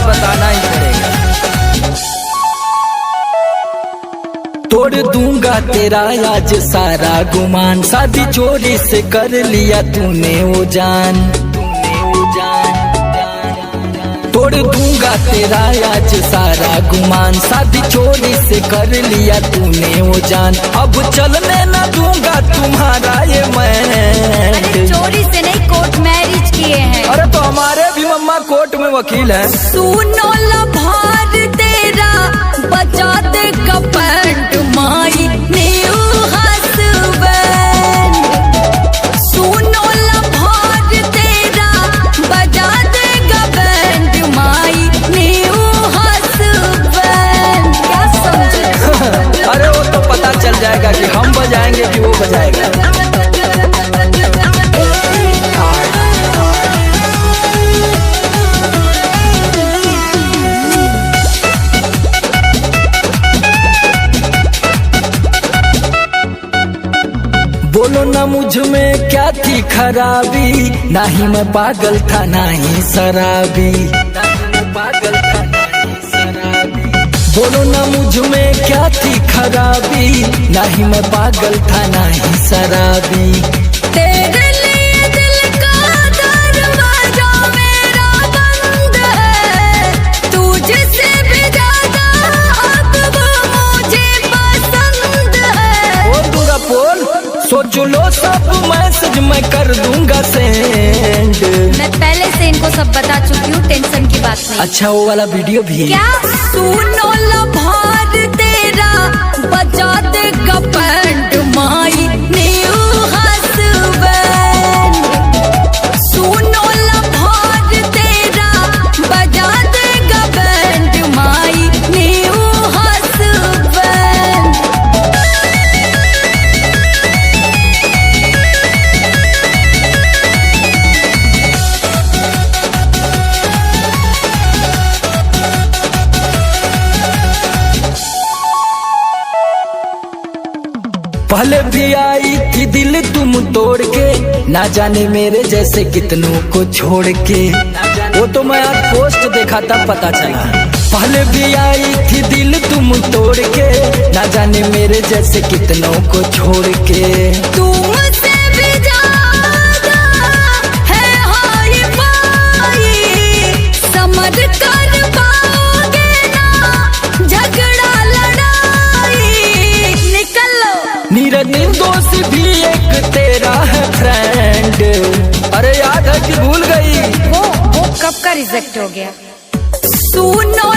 बताना ही पड़ेगा। तोड़ दूंगा तेरा आज सारा गुमान, शादी चोरी से कर लिया तूने ओ जान। तोड़ दूंगा तेरा आज सारा गुमान, शादी चोरी से कर लिया तूने वो जान। अब चलने न दूंगा तुम्हारा ये मैं। चोरी से नहीं, कोर्ट मैरिज किए हैं। अरे तो हमारे भी मम्मा कोर्ट में वकील है। सुनो लभार तेरा बजा दे का पैंट माई न्यू हस्बैंड। सुनो लभार तेरा बजा दे का पैंट माई न्यू हस्बैंड। क्या समझे? अरे वो तो पता चल जाएगा कि हम बजाएंगे कि वो बजाएगा। बोलो ना मुझ में क्या थी खराबी, ना ही मैं पागल था ना ही शराबी। बोलो ना मुझ में क्या थी खराबी, ना ही मैं पागल था ना ही शराबी। तेरे लिए दिल का दरवाजा मेरा बंद है, तुझसे भी ज्यादा अब वो मुझे पसंद है। बोल दूंगा बोल, सोच लो सब मैसेज मैं कर दूंगा सेंड। मैं पहले से इनको सब बता चुकी हूँ, टेंशन की बात नहीं। अच्छा वो वाला वीडियो भी। क्या सुनो लभार तेरा बजा दे का पैंट माई न्यू हस्बैंड। सुनो लभार तेरा बजा दे का पैंट माई न्यू हस्बैंड। पहले भी आई थी दिल तुम तोड़ के, ना जाने मेरे जैसे कितनों को छोड़ के। वो तो मैं आज पोस्ट देखा था पता चला। पहले भी आई थी दिल तुम तोड़ के, ना जाने मेरे जैसे कितनों को छोड़ के। तुमसे भी ज्यादा है हाय फाई, समझ कर पाओगे ना झगड़ा लड़ाई। निकल लो। नीरज निर्दोष भी एक तेरा है फ्रेंड। अरे याद है कि भूल गई? वो कब का रिजेक्ट हो गया? सुनो